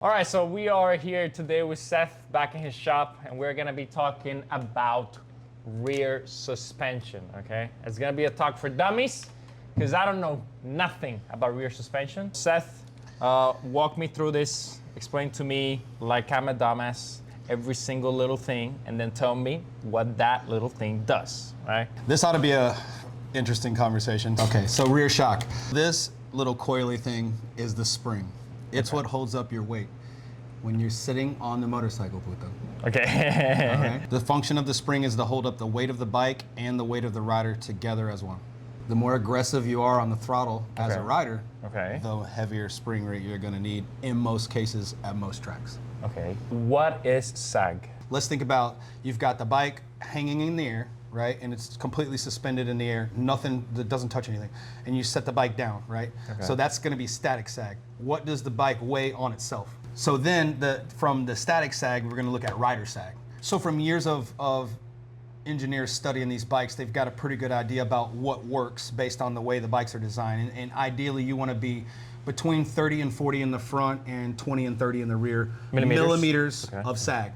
All right, so we are here today with Seth back in his shop, and we're gonna be talking about rear suspension, okay? It's gonna be a talk for dummies, because I don't know nothing about rear suspension. Seth, walk me through this, explain to me like I'm a dumbass, every single little thing, and then tell me what that little thing does, right? This ought to be a interesting conversation. Okay, so rear shock. This little coily thing is the spring. It's what holds up your weight when you're sitting on the motorcycle, Puto. Okay. All right. The function of the spring is to hold up the weight of the bike and the weight of the rider together as one. The more aggressive you are on the throttle as a rider, the heavier spring rate you're gonna need in most cases at most tracks. Okay. What is sag? Let's think about, you've got the bike hanging in the air, right? And it's completely suspended in the air, nothing that doesn't touch anything. And you set the bike down, right? Okay. So that's gonna be static sag. What does the bike weigh on itself? So then from the static sag, we're gonna look at rider sag. So from years of engineers studying these bikes, they've got a pretty good idea about what works based on the way the bikes are designed. And ideally you wanna be between 30 and 40 in the front and 20 and 30 in the rear millimeters of sag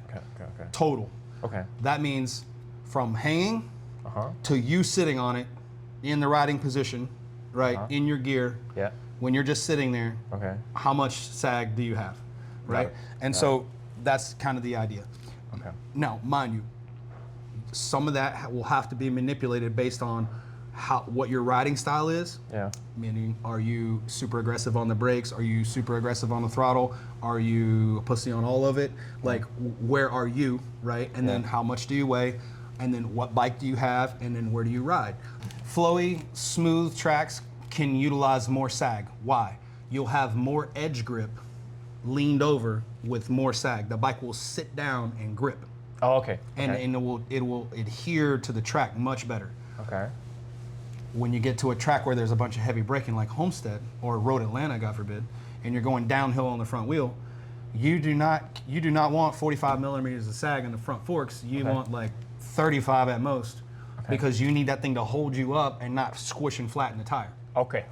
total. Okay. That means from hanging to you sitting on it in the riding position, right, in your gear, when you're just sitting there, how much sag do you have, right? And so that's kind of the idea. Okay. Now, mind you, some of that will have to be manipulated based on what your riding style is. Yeah. Meaning, are you super aggressive on the brakes? Are you super aggressive on the throttle? Are you a pussy on all of it? Like, where are you, right? And then how much do you weigh? And then what bike do you have? And then where do you ride? Flowy, smooth tracks can utilize more sag. Why? You'll have more edge grip leaned over with more sag. The bike will sit down and grip. Oh, okay. And it will adhere to the track much better. Okay. When you get to a track where there's a bunch of heavy braking like Homestead or Road Atlanta, God forbid, and you're going downhill on the front wheel, you do not want 45 millimeters of sag in the front forks. You want like 35 at most, because you need that thing to hold you up and not squish and flatten the tire. Okay.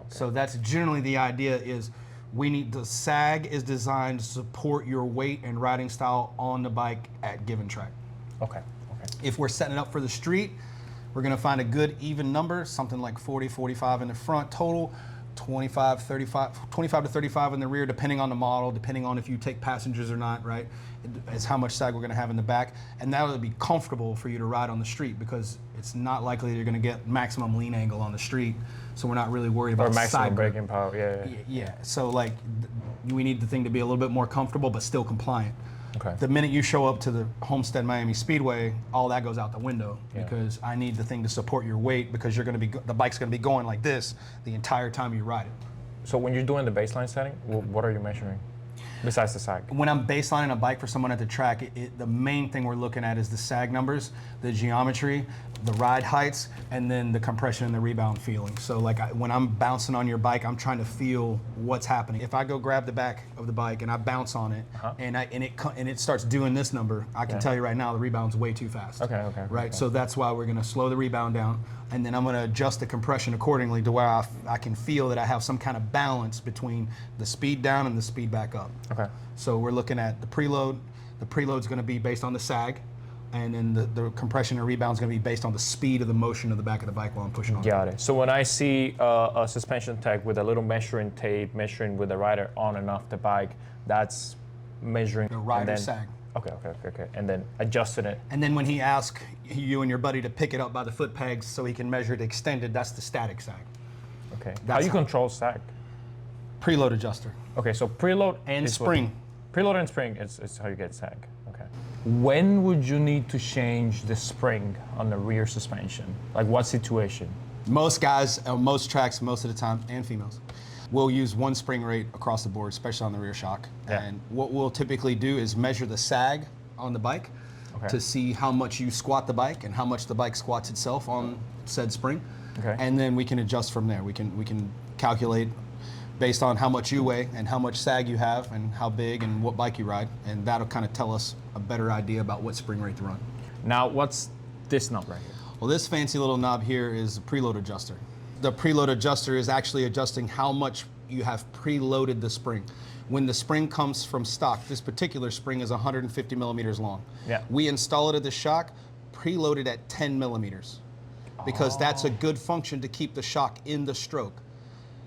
So that's generally the idea is the sag is designed to support your weight and riding style on the bike at given track. Okay. If we're setting it up for the street, we're gonna find a good even number, something like 40, 45 in the front total, 25 to 35 in the rear, depending on the model, depending on if you take passengers or not, right? It's how much sag we're gonna have in the back. And that would be comfortable for you to ride on the street, because it's not likely that you're gonna get maximum lean angle on the street. So we're not really worried about maximum braking power, yeah. So like, we need the thing to be a little bit more comfortable, but still compliant. Okay. The minute you show up to the Homestead Miami Speedway, all that goes out the window, because I need the thing to support your weight, because the bike's gonna be going like this the entire time you ride it. So when you're doing the baseline setting, what are you measuring besides the sag? When I'm baselining a bike for someone at the track, the main thing we're looking at is the sag numbers, the geometry, the ride heights, and then the compression and the rebound feeling. So like when I'm bouncing on your bike, I'm trying to feel what's happening. If I go grab the back of the bike and I bounce on it, and it starts doing this number, I can tell you right now the rebound's way too fast. Right. So that's why we're gonna slow the rebound down, and then I'm gonna adjust the compression accordingly to where I can feel that I have some kind of balance between the speed down and the speed back up. Okay. So we're looking at the preload. The preload's gonna be based on the sag, and then the compression and rebound is going to be based on the speed of the motion of the back of the bike while I'm pushing on. Got it. So when I see a suspension tech with a little measuring tape measuring with the rider on and off the bike, that's measuring the rider sag. Okay. And then adjusting it. And then when he asks you and your buddy to pick it up by the foot pegs so he can measure it extended, that's the static sag. Okay. How do you control sag? Preload adjuster. Okay, so preload and spring. Preload and spring is how you get sag. Okay. When would you need to change the spring on the rear suspension? Like what situation? Most guys, most tracks, most of the time, and females, will use one spring rate across the board, especially on the rear shock. And what we'll typically do is measure the sag on the bike to see how much you squat the bike and how much the bike squats itself on said spring. Okay. And then we can adjust from there. We can calculate based on how much you weigh and how much sag you have and how big and what bike you ride, and that'll kind of tell us a better idea about what spring rate to run. Now, what's this knob right here? Well, this fancy little knob here is a preload adjuster. The preload adjuster is actually adjusting how much you have preloaded the spring. when the spring comes from stock, this particular spring is 150 millimeters long. Yeah. We install it at the shock, preloaded at 10 millimeters, because that's a good function to keep the shock in the stroke.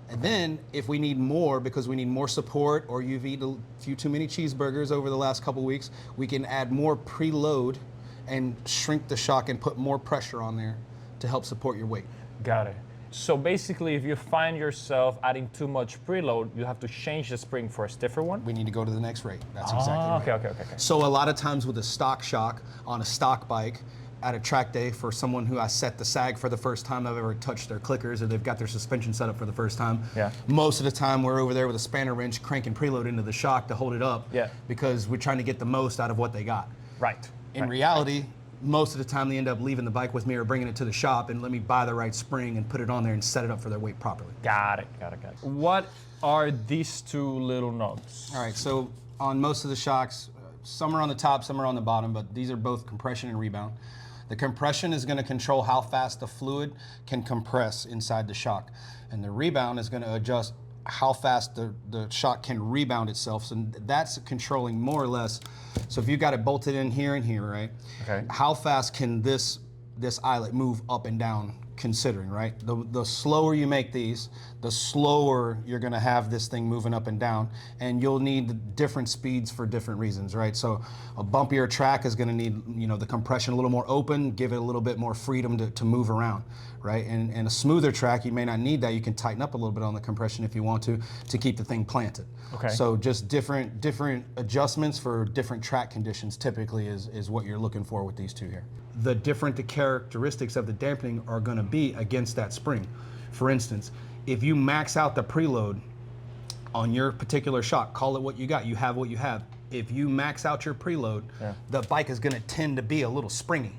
And then if we need more, because we need more support, or you've eaten a few too many cheeseburgers over the last couple weeks, we can add more preload and shrink the shock and put more pressure on there to help support your weight. Got it. So basically, if you find yourself adding too much preload, you have to change the spring for a stiffer one? We need to go to the next rate. That's exactly right. Okay. So a lot of times with a stock shock on a stock bike at a track day, for someone who has set the sag for the first time I've ever touched their clickers, or they've got their suspension set up for the first time, most of the time we're over there with a spanner wrench cranking preload into the shock to hold it up, because we're trying to get the most out of what they got. Right. In reality, most of the time they end up leaving the bike with me or bringing it to the shop and let me buy the right spring and put it on there and set it up for their weight properly. Got it. What are these two little knobs? All right, so on most of the shocks, some are on the top, some are on the bottom, but these are both compression and rebound. The compression is going to control how fast the fluid can compress inside the shock, and the rebound is going to adjust how fast the shock can rebound itself. So that's controlling more or less. So if you got it bolted in here and here, right? Okay. How fast can this eyelet move up and down, considering, right? The slower you make these, the slower you're gonna have this thing moving up and down, and you'll need different speeds for different reasons, right? So a bumpier track is gonna need, the compression a little more open, give it a little bit more freedom to move around, right? And a smoother track, you may not need that. You can tighten up a little bit on the compression if you want to keep the thing planted. Okay. So just different adjustments for different track conditions typically is what you're looking for with these two here. The different characteristics of the dampening are going to be against that spring. For instance, if you max out the preload on your particular shock, call it what you got, you have what you have. If you max out your preload, the bike is going to tend to be a little springy.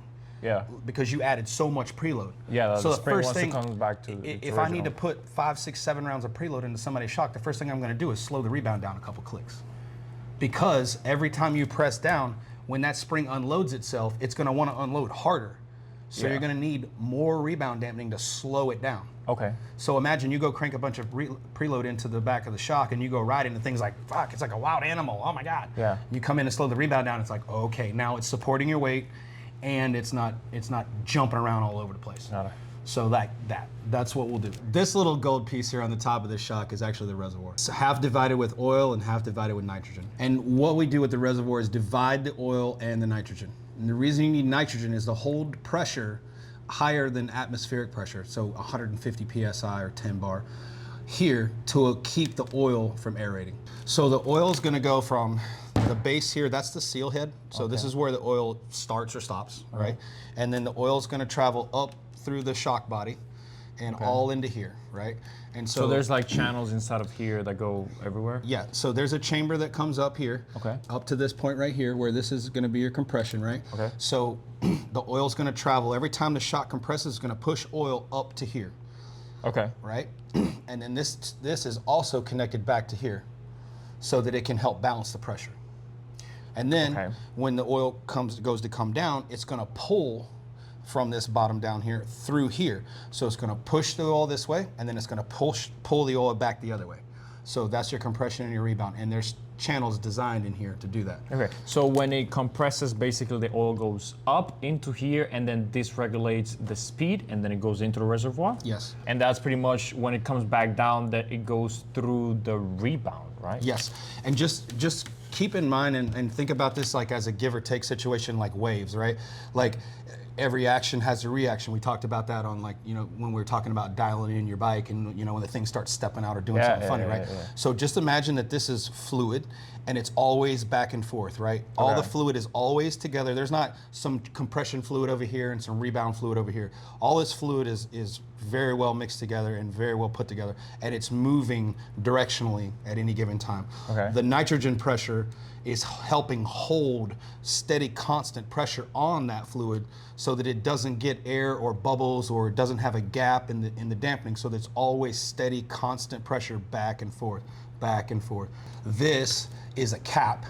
Yeah. Because you added so much preload. Yeah, so the spring first once thing, it comes back to if I need to put 5, 6, 7 rounds of preload into somebody's shock, the first thing I'm going to do is slow the rebound down a couple clicks. Because every time you press down, when that spring unloads itself, it's going to want to unload harder. So you're going to need more rebound dampening to slow it down. Okay. So imagine you go crank a bunch of preload into the back of the shock and you go riding and things like, fuck, it's like a wild animal. Oh my God. Yeah. You come in and slow the rebound down. It's like, okay, now it's supporting your weight and it's not jumping around all over the place. Got it. So that's what we'll do. This little gold piece here on the top of this shock is actually the reservoir. It's half divided with oil and half divided with nitrogen. And what we do with the reservoir is divide the oil and the nitrogen. And the reason you need nitrogen is to hold pressure higher than atmospheric pressure, so 150 psi or 10 bar here, to keep the oil from aerating. So the oil is going to go from the base here, that's the seal head. So this is where the oil starts or stops, right? And then the oil is going to travel up through the shock body and all into here, right? And So there's like channels inside of here that go everywhere? yeah, so there's a chamber that comes up here, up to this point right here, where this is going to be your compression, right? Okay. So the oil's going to travel, every time the shock compresses, it's going to push oil up to here, Okay. right? And then this is also connected back to here, so that it can help balance the pressure. And then when the oil goes to come down, it's going to pull from this bottom down here through here. So it's going to push the oil this way, and then it's going to pull the oil back the other way. So that's your compression and your rebound, and there's channels designed in here to do that. Okay, so when it compresses, basically the oil goes up into here, and then this regulates the speed, and then it goes into the reservoir? Yes. And that's pretty much when it comes back down that it goes through the rebound, right? Yes, and just keep in mind and think about this like as a give or take situation, like waves, right? Like every action has a reaction. We talked about that on when we were talking about dialing in your bike and when the thing starts stepping out or doing something funny, right? Yeah. So just imagine that this is fluid and it's always back and forth, right? All the fluid is always together. There's not some compression fluid over here and some rebound fluid over here. All this fluid is very well mixed together and very well put together, and it's moving directionally at any given time. Okay. The nitrogen pressure is helping hold steady, constant pressure on that fluid so that it doesn't get air or bubbles or it doesn't have a gap in the dampening, so that it's always steady, constant pressure back and forth, back and forth. This is a cap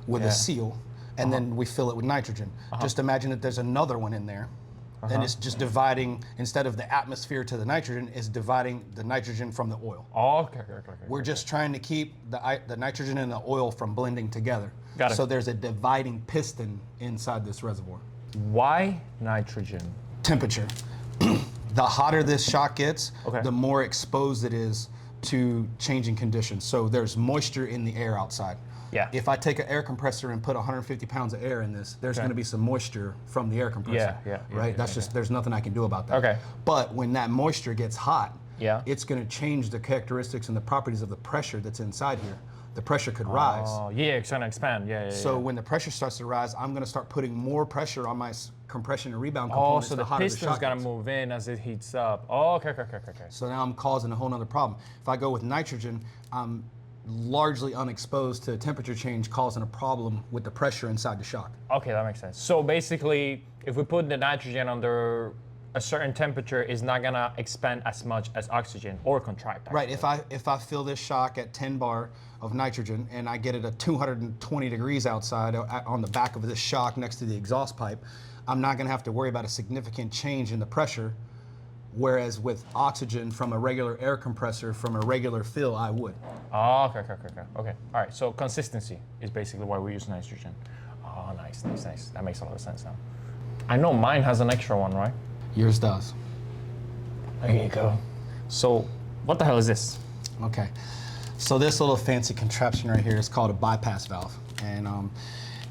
with a seal, and then we fill it with nitrogen. Just imagine that there's another one in there, and it's just dividing, instead of the atmosphere to the nitrogen, it's dividing the nitrogen from the oil. Oh, okay. We're just trying to keep the nitrogen and the oil from blending together. Got it. So there's a dividing piston inside this reservoir. Why nitrogen? Temperature. The hotter this shock gets, Okay. the more exposed it is to changing conditions. So there's moisture in the air outside. Yeah. If I take an air compressor and put 150 pounds of air in this, there's going to be some moisture from the air compressor. Right? That's just, there's nothing I can do about that. Okay. But when that moisture gets hot, Yeah. it's going to change the characteristics and the properties of the pressure that's inside here. The pressure could rise. Oh, yeah, it's gonna expand. Yeah. So when the pressure starts to rise, I'm going to start putting more pressure on my compression and rebound Oh, components. so the hotter piston's shock gonna gets. move in as it heats up. Oh, okay. So now I'm causing a whole nother problem. If I go with nitrogen, I'm largely unexposed to temperature change, causing a problem with the pressure inside the shock. Okay, that makes sense. So basically, if we put the nitrogen under a certain temperature, it's not gonna expand as much as oxygen or contract. Right. If I fill this shock at 10 bar of nitrogen and I get it at 220 degrees outside on the back of this shock next to the exhaust pipe, I'm not going to have to worry about a significant change in the pressure. Whereas with oxygen from a regular air compressor, from a regular fill, I would. Oh, okay. All right. So consistency is basically why we use nitrogen. Oh, nice. That makes a lot of sense now. I know mine has an extra one, right? Yours does. There you go. So, what the hell is this? Okay. So this little fancy contraption right here is called a bypass valve. And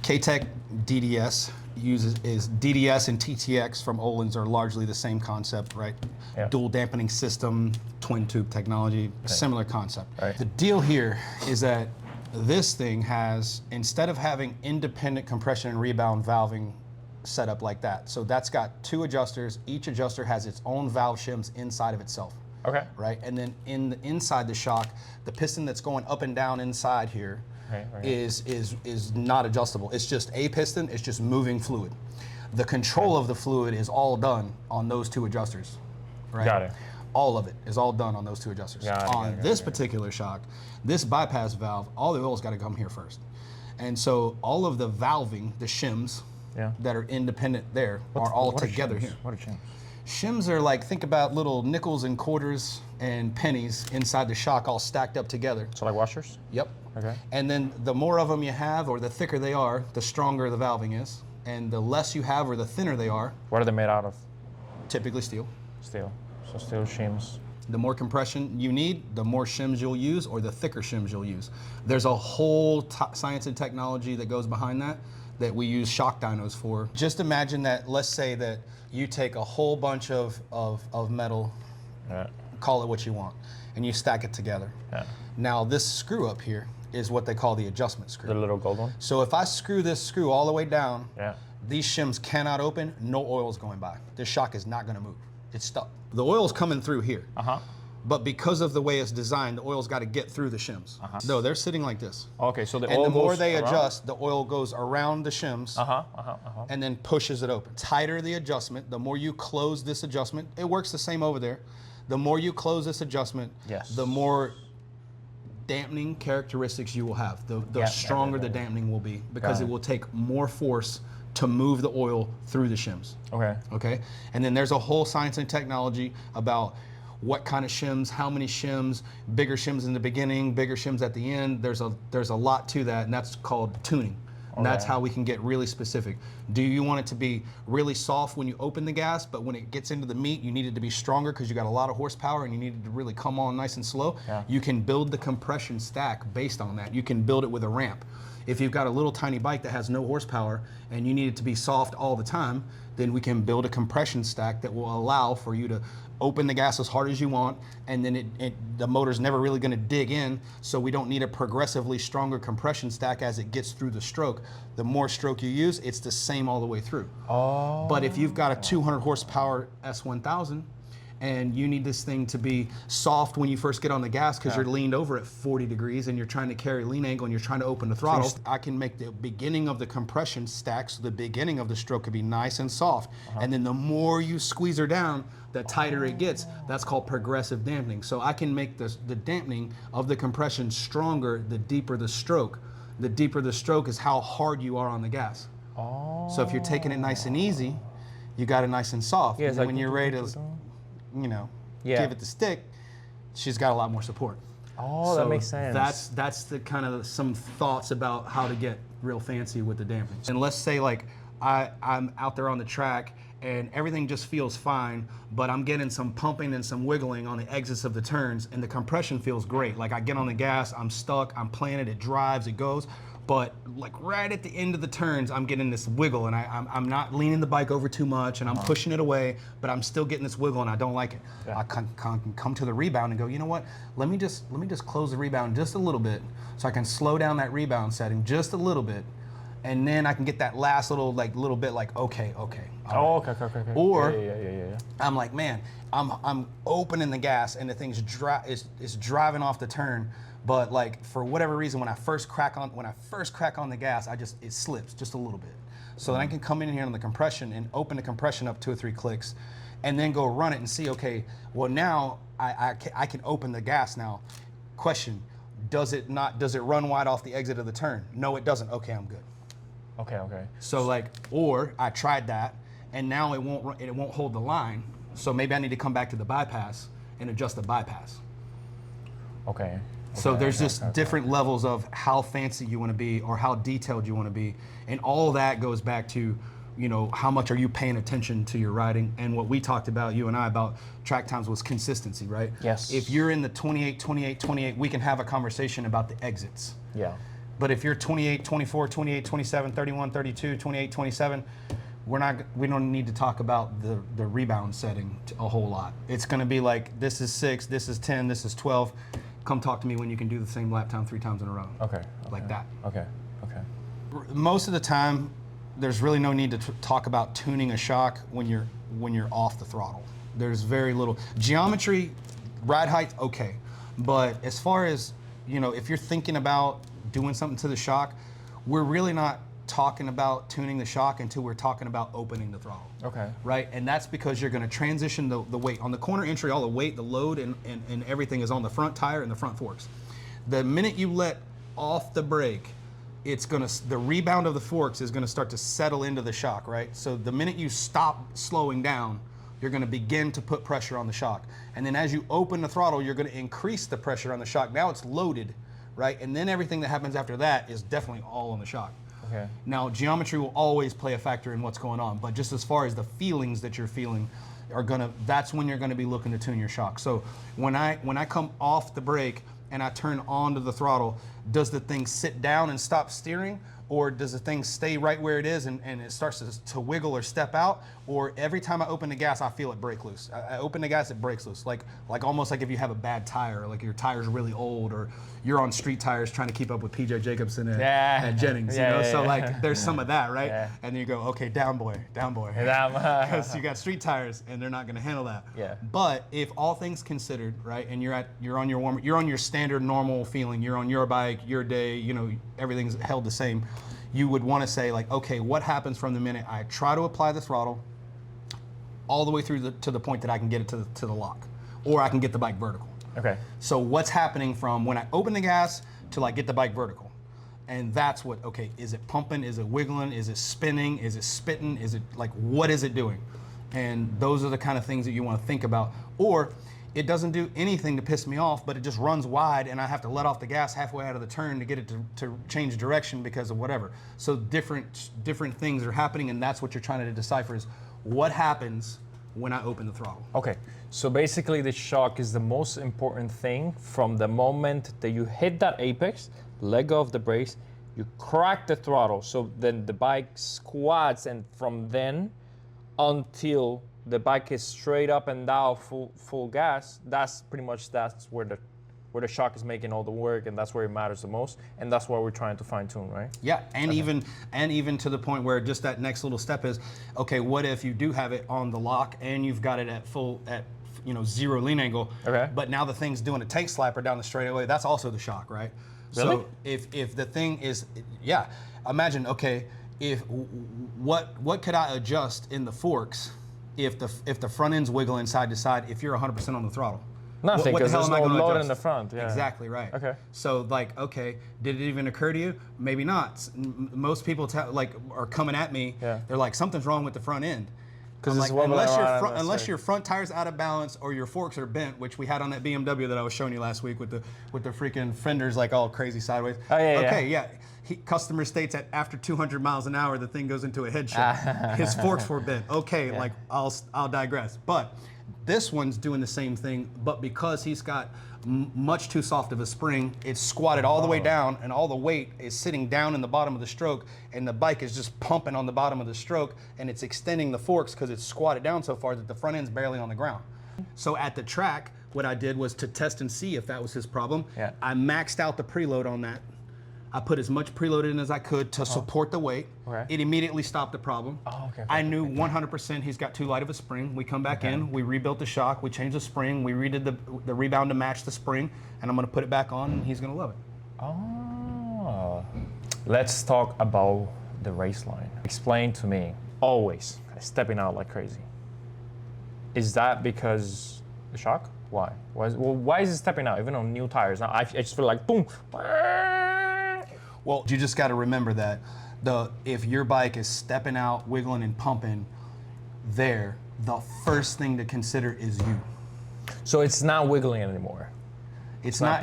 K-Tech DDS is DDS and TTX from Olin's are largely the same concept, right? Yeah. Dual dampening system, twin tube technology, similar concept. Right. The deal here is that this thing has, instead of having independent compression and rebound valving set up like that, so that's got two adjusters. Each adjuster has its own valve shims inside of itself. Okay. Right, and then inside the shock, the piston that's going up and down inside here Right. is not adjustable. It's just a piston. It's just moving fluid. The control of the fluid is all done on those two adjusters. Right. Got it. All of it is all done on those two adjusters. On this particular shock, this bypass valve, all the oil's got to come here first, and so all of the valving, the shims that are independent there, are all together here. What are shims? Shims are like, think about little nickels and quarters and pennies inside the shock all stacked up together. So like washers? Yep. Okay. And then the more of them you have, or the thicker they are, the stronger the valving is. And the less you have, or the thinner they are, What are they made out of? typically steel. Steel. So steel shims. The more compression you need, the more shims you'll use, or the thicker shims you'll use. There's a whole science and technology that goes behind that we use shock dynos for. Just imagine that, let's say that you take a whole bunch of metal, call it what you want, and you stack it together. Now this screw up here is what they call the adjustment screw. The little gold one? So if I screw this screw all the way down, Yeah. these shims cannot open, no oil's going by. This shock is not gonna move, it's stuck. The oil's coming through here. But because of the way it's designed, the oil's got to get through the shims. No, they're sitting like this. Okay, so the And oil the more goes they around? adjust, the oil goes around the shims and then pushes it open. Tighter the adjustment, the more you close this adjustment, it works the same over there. The more you close this adjustment, the more dampening characteristics you will have. The stronger the dampening will be, because it will take more force to move the oil through the shims. Okay. And then there's a whole science and technology about what kind of shims, how many shims, bigger shims in the beginning, bigger shims at the end. There's a lot to that, and that's called tuning. And that's how we can get really specific. Do you want it to be really soft when you open the gas, but when it gets into the meat, you need it to be stronger because you got a lot of horsepower and you need it to really come on nice and slow? You can build the compression stack based on that. You can build it with a ramp. If you've got a little tiny bike that has no horsepower and you need it to be soft all the time, then we can build a compression stack that will allow for you to open the gas as hard as you want, and then the motor's never really going to dig in, so we don't need a progressively stronger compression stack as it gets through the stroke. The more stroke you use, it's the same all the way through. But if you've got a 200 horsepower S1000 and you need this thing to be soft when you first get on the gas because you're leaned over at 40 degrees and you're trying to carry lean angle and you're trying to open the throttle, I can make the beginning of the compression stack so the beginning of the stroke could be nice and soft. And then the more you squeeze her down, the tighter it gets. That's called progressive dampening. So I can make the dampening of the compression stronger the deeper the stroke. The deeper the stroke is how hard you are on the gas. So if you're taking it nice and easy, you got it nice and soft. Yeah, And then when you're ready to, you know, give it the stick, she's got a lot more support. Oh, that makes sense. That's the kind of some thoughts about how to get real fancy with the damping. And let's say like I'm out there on the track and everything just feels fine, but I'm getting some pumping and some wiggling on the exits of the turns, and the compression feels great. Like I get on the gas, I'm stuck, I'm playing it, it drives, it goes. But like right at the end of the turns, I'm getting this wiggle, and I'm not leaning the bike over too much, and I'm pushing it away, but I'm still getting this wiggle, and I don't like it. Yeah. I can come to the rebound and go, you know what? Let me just close the rebound just a little bit, so I can slow down that rebound setting just a little bit, and then I can get that last little bit like okay. Oh, okay. Or yeah. I'm like, man, I'm opening the gas, and the thing's is driving off the turn. But like for whatever reason, when I first crack on the gas, it slips just a little bit. So then I can come in here on the compression and open the compression up 2 or 3 clicks, and then go run it and see. Okay, well now I can open the gas now. Question: does it run wide off the exit of the turn? No, it doesn't. Okay, I'm good. Okay. So like, or I tried that, and now it won't hold the line. So maybe I need to come back to the bypass and adjust the bypass. Okay. So there's just different levels of how fancy you want to be or how detailed you want to be. And all that goes back to, you know, how much are you paying attention to your riding? And what we talked about, you and I, about track times was consistency, right? Yes. If you're in the 28, we can have a conversation about the exits. Yeah. But if you're 28, 24, 28, 27, 31, 32, 28, 27, we don't need to talk about the rebound setting a whole lot. It's going to be like, this is 6, this is 10, this is 12. Come talk to me when you can do the same lap time 3 times in a row. Okay. Like that. Okay. Most of the time, there's really no need to talk about tuning a shock when you're off the throttle. There's very little geometry, ride height, okay. But as far as, you know, if you're thinking about doing something to the shock, we're really not talking about tuning the shock until we're talking about opening the throttle. Okay. Right? And that's because you're going to transition the weight. On the corner entry, all the weight, the load, and everything is on the front tire and the front forks. The minute you let off the brake, the rebound of the forks is going to start to settle into the shock, right? So the minute you stop slowing down, you're going to begin to put pressure on the shock. And then as you open the throttle, you're going to increase the pressure on the shock. Now it's loaded, right? And then everything that happens after that is definitely all on the shock. Okay. Now, geometry will always play a factor in what's going on, but just as far as the feelings that you're feeling that's when you're gonna be looking to tune your shock. So when I come off the brake and I turn onto the throttle, does the thing sit down and stop steering? Or does the thing stay right where it is and it starts to wiggle or step out? Or every time I open the gas, I feel it break loose. I open the gas, it breaks loose. Like almost like if you have a bad tire, like your tire's really old, or you're on street tires trying to keep up with PJ Jacobson at Jennings, you know? So like there's some of that, right? Yeah. And then you go, okay, down boy. Because you got street tires and they're not gonna handle that. Yeah. But if all things considered, right, and you're on your standard normal feeling, you're on your bike, your day, you know, everything's held the same, you would want to say like, okay, what happens from the minute I try to apply the throttle all the way through to the point that I can get it to the lock, or I can get the bike vertical. Okay. So what's happening from when I open the gas to like get the bike vertical? And that's what, okay, is it pumping? Is it wiggling? Is it spinning? Is it spitting? Is it like, what is it doing? And those are the kind of things that you want to think about. Or it doesn't do anything to piss me off, but it just runs wide and I have to let off the gas halfway out of the turn to get it to change direction because of whatever. So different things are happening, and that's what you're trying to decipher is what happens when I open the throttle. Okay, so basically the shock is the most important thing from the moment that you hit that apex, let go of the brakes, you crack the throttle, so then the bike squats, and from then until the bike is straight up and down full gas, that's where the shock is making all the work, and that's where it matters the most, and that's what we're trying to fine tune, right? Yeah, and even to the point where just that next little step is, okay, what if you do have it on the lock and you've got it at 0 lean angle, okay, but now the thing's doing a tank slapper down the straightaway, that's also the shock, right? Really? So if the thing is, yeah, imagine, okay, what could I adjust in the forks if the front end's wiggling side to side if you're 100% on the throttle? Nothing, because there's no load in the front. Yeah. Exactly right. Okay. So like, okay, did it even occur to you? Maybe not. Most people are coming at me. Yeah. They're like, something's wrong with the front end. Because like, unless your front tire's out of balance or your forks are bent, which we had on that BMW that I was showing you last week with the freaking fenders like all crazy sideways. Oh yeah. Okay, yeah. Customer states that after 200 miles an hour, the thing goes into a head shake. His forks were bent. Okay, like I'll digress. But this one's doing the same thing, but because he's got much too soft of a spring, it's squatted all the way down, and all the weight is sitting down in the bottom of the stroke, and the bike is just pumping on the bottom of the stroke, and it's extending the forks because it's squatted down so far that the front end's barely on the ground. So at the track, what I did was to test and see if that was his problem. Yeah. I maxed out the preload on that. I put as much preload in as I could to support the weight. Okay. It immediately stopped the problem. Oh, okay. I knew 100% he's got too light of a spring. We come back in, we rebuilt the shock, we changed the spring, we redid the rebound to match the spring, and I'm gonna put it back on, and he's gonna love it. Oh. Let's talk about the race line. Explain to me, always stepping out like crazy. Is that because the shock? Why? Why is it stepping out even on new tires? Now I just feel like boom. Well, you just got to remember that if your bike is stepping out, wiggling and pumping, the first thing to consider is you. So it's not wiggling anymore. It's not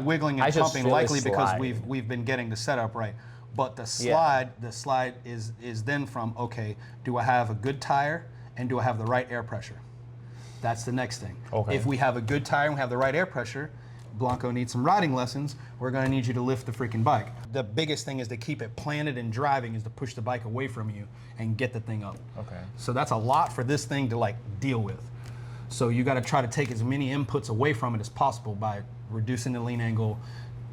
wiggling and pumping, likely because we've been getting the setup right. But the slide is then from, okay, do I have a good tire and do I have the right air pressure? That's the next thing. Okay. If we have a good tire and we have the right air pressure, Blanco needs some riding lessons, we're gonna need you to lift the freaking bike. The biggest thing is to keep it planted and driving is to push the bike away from you and get the thing up. Okay. So that's a lot for this thing to like deal with. So you gotta try to take as many inputs away from it as possible by reducing the lean angle,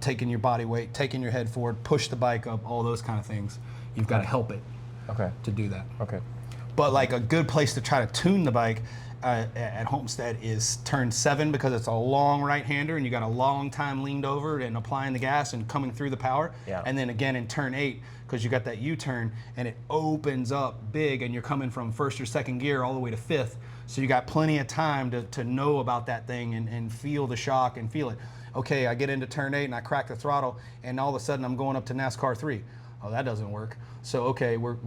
taking your body weight, taking your head forward, push the bike up, all those kind of things. You've gotta help it to do that. Okay. But like a good place to try to tune the bike at Homestead is turn 7 because it's a long right-hander and you got a long time leaned over and applying the gas and coming through the power. Yeah. And then again in turn 8 because you got that U-turn and it opens up big and you're coming from first or second gear all the way to 5th. So you got plenty of time to know about that thing and feel the shock and feel it. Okay, I get into turn 8 and I crack the throttle and all of a sudden I'm going up to NASCAR 3. Oh, that doesn't work. So okay, we're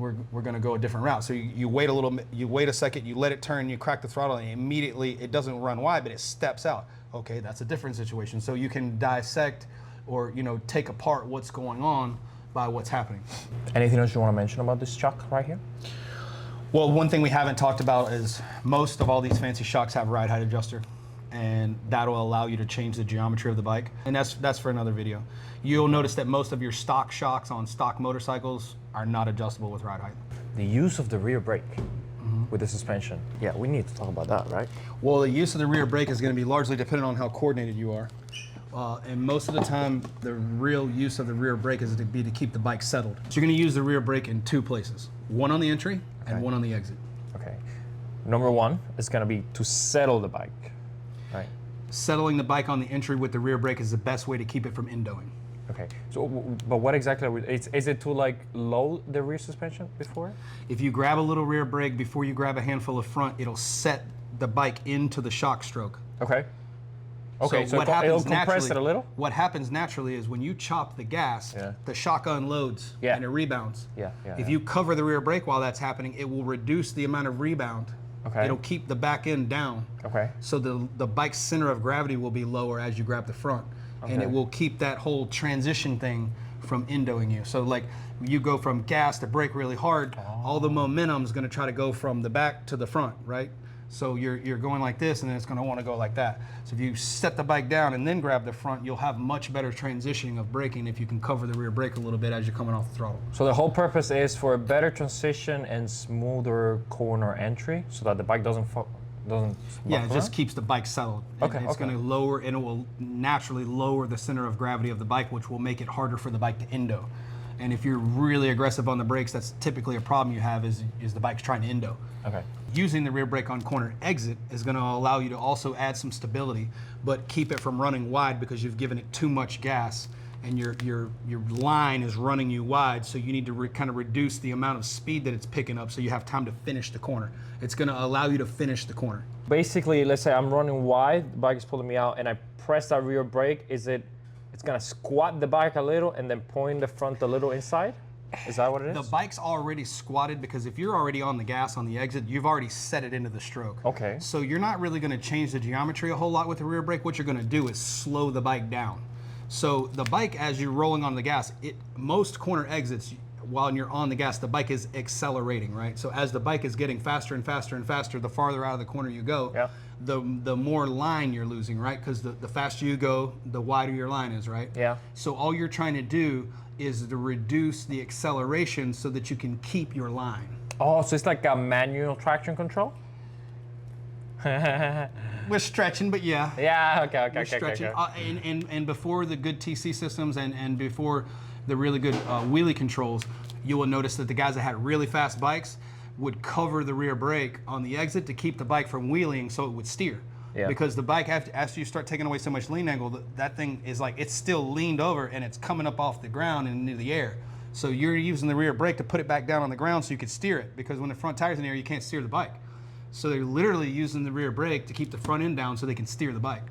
gonna go a different route. So you wait a little, you wait a second, you let it turn, you crack the throttle, and immediately it doesn't run wide, but it steps out. Okay, that's a different situation. So you can dissect or take apart what's going on by what's happening. Anything else you want to mention about this shock right here? Well, one thing we haven't talked about is most of all these fancy shocks have ride height adjuster, and that'll allow you to change the geometry of the bike. And that's for another video. You'll notice that most of your stock shocks on stock motorcycles are not adjustable with ride height. The use of the rear brake with the suspension. Yeah, we need to talk about that, right? Well, the use of the rear brake is going to be largely dependent on how coordinated you are. And most of the time, the real use of the rear brake is to keep the bike settled. So you're going to use the rear brake in 2 places. One on the entry and one on the exit. Okay. Number 1 is going to be to settle the bike, right? Settling the bike on the entry with the rear brake is the best way to keep it from endoing. Okay, so but what exactly is it to like load the rear suspension before? If you grab a little rear brake before you grab a handful of front, it'll set the bike into the shock stroke. Okay. Okay, so it'll compress it a little? What happens naturally is when you chop the gas, the shock unloads and it rebounds. If you cover the rear brake while that's happening, it will reduce the amount of rebound. Okay. It'll keep the back end down. Okay. So the bike's center of gravity will be lower as you grab the front. And it will keep that whole transition thing from endoing you. So like you go from gas to brake really hard, all the momentum is going to try to go from the back to the front, right? So you're going like this and then it's going to want to go like that. So if you set the bike down and then grab the front, you'll have much better transitioning of braking if you can cover the rear brake a little bit as you're coming off the throttle. So the whole purpose is for a better transition and smoother corner entry so that the bike doesn't it just keeps the bike settled. It's going to lower, and it will naturally lower the center of gravity of the bike, which will make it harder for the bike to endo. And if you're really aggressive on the brakes, that's typically a problem you have is the bike's trying to endo. Okay. Using the rear brake on corner exit is going to allow you to also add some stability, but keep it from running wide because you've given it too much gas and your line is running you wide, so you need to kind of reduce the amount of speed that it's picking up so you have time to finish the corner. It's going to allow you to finish the corner. Basically, let's say I'm running wide, the bike is pulling me out, and I press that rear brake, it's going to squat the bike a little and then point the front a little inside? Is that what it is? The bike's already squatted because if you're already on the gas on the exit, you've already set it into the stroke. Okay. So you're not really going to change the geometry a whole lot with the rear brake. What you're going to do is slow the bike down. So the bike, as you're rolling on the gas, most corner exits, while you're on the gas, the bike is accelerating, right? So as the bike is getting faster and faster and faster, the farther out of the corner you go, yeah. the more line you're losing, right? Because the faster you go, the wider your line is, right? Yeah. So all you're trying to do is to reduce the acceleration so that you can keep your line. Oh, so it's like a manual traction control? We're stretching, but yeah. Yeah, okay. We're stretching. And before the good TC systems and before the really good wheelie controls, you will notice that the guys that had really fast bikes would cover the rear brake on the exit to keep the bike from wheeling so it would steer. Yeah. Because the bike, after you start taking away so much lean angle, that thing is like, it's still leaned over and it's coming up off the ground and into the air. So you're using the rear brake to put it back down on the ground so you could steer it, because when the front tire's in the air, you can't steer the bike. So they're literally using the rear brake to keep the front end down so they can steer the bike.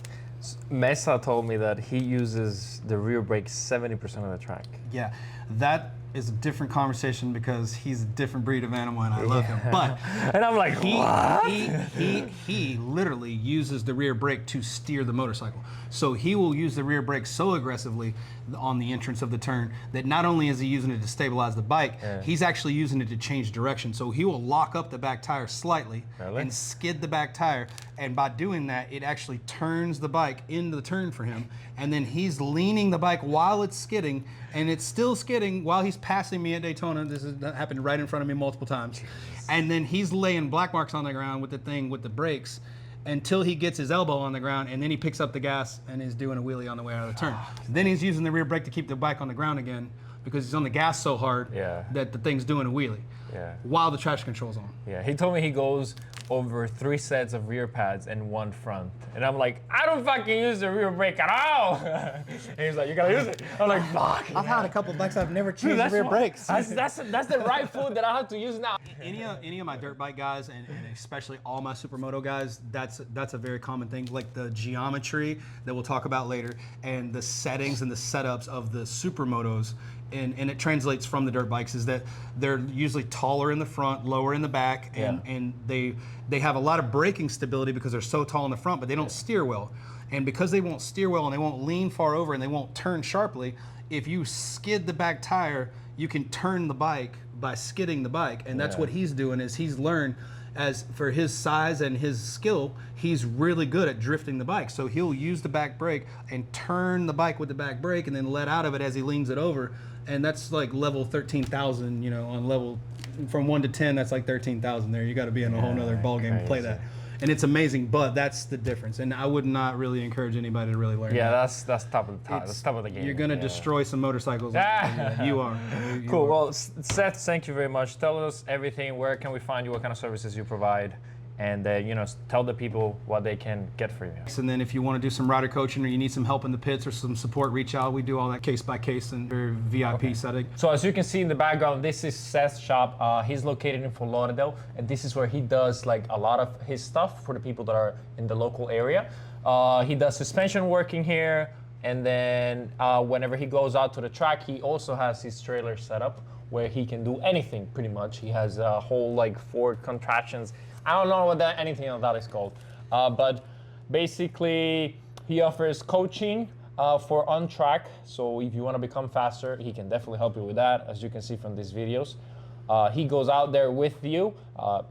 Mesa told me that he uses the rear brake 70% of the track. Yeah, that is a different conversation because he's a different breed of animal and I love him. But and I'm like, what? He literally uses the rear brake to steer the motorcycle. So he will use the rear brake so aggressively on the entrance of the turn that not only is he using it to stabilize the bike, he's actually using it to change direction. So he will lock up the back tire slightly and skid the back tire. And by doing that, it actually turns the bike into the turn for him. And then he's leaning the bike while it's skidding, and it's still skidding while he's passing me at Daytona. This has happened right in front of me multiple times. And then he's laying black marks on the ground with the brakes until he gets his elbow on the ground, and then he picks up the gas and is doing a wheelie on the way out of the turn. Then he's using the rear brake to keep the bike on the ground again because he's on the gas so hard that the thing's doing a wheelie while the traction control's on. Yeah, he told me he goes over 3 sets of rear pads and 1 front. And I'm like, I don't fucking use the rear brake at all. And he's like, you gotta use it. I'm like, fuck. I've had a couple bikes I've never changed the rear brakes. That's the right foot that I have to use now. Any of my dirt bike guys, and especially all my supermoto guys, that's a very common thing. Like the geometry that we'll talk about later, and the settings and the setups of the supermotos, and it translates from the dirt bikes, is that they're usually taller in the front, lower in the back, and they have a lot of braking stability because they're so tall in the front, but they don't steer well. And because they won't steer well and they won't lean far over and they won't turn sharply, if you skid the back tire, you can turn the bike by skidding the bike. And that's what he's doing, is he's learned, as for his size and his skill, he's really good at drifting the bike. So he'll use the back brake and turn the bike with the back brake and then let out of it as he leans it over. And that's like level 13,000, on level from 1 to 10, that's like 13,000 there. You got to be in a whole nother ball game to play that. And it's amazing, but that's the difference. And I would not really encourage anybody to really learn that. That's top of the top. That's top of the game. You're going to destroy some motorcycles. You are. You cool. are. Well, Seth, thank you very much. Tell us everything. Where can we find you? What kind of services you provide? And tell the people what they can get for you. And then if you want to do some rider coaching or you need some help in the pits or some support, reach out. We do all that case by case and very VIP setting. So as you can see in the background, this is Seth's shop. He's located in Fort Lauderdale, and this is where he does like a lot of his stuff for the people that are in the local area. He does suspension working here, and then whenever he goes out to the track, he also has his trailer set up where he can do anything pretty much. He has a whole like 4 contraptions. I don't know what anything of that is called, but basically he offers coaching for on track. So if you want to become faster, he can definitely help you with that, as you can see from these videos. He goes out there with you.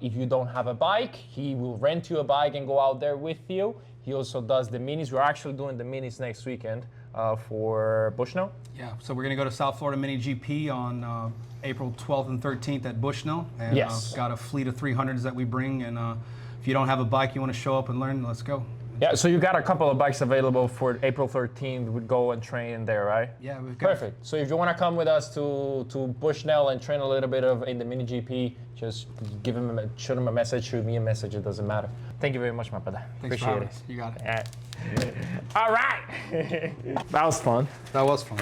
If you don't have a bike, he will rent you a bike and go out there with you. He also does the minis. We're actually doing the minis next weekend for Bushnell. Yeah, so we're going to go to South Florida Mini GP on April 12th and 13th at Bushnell. And got a fleet of 300s that we bring. And if you don't have a bike, you want to show up and learn, let's go. Yeah, so you got a couple of bikes available for April 13th. We'd go and train there, right? Yeah, we've got. Perfect. So if you want to come with us to Bushnell and train a little bit in the Mini GP, just shoot him a message, shoot me a message. It doesn't matter. Thank you very much, my brother. Thanks. Appreciate it. You got it. All right. That was fun. That was fun.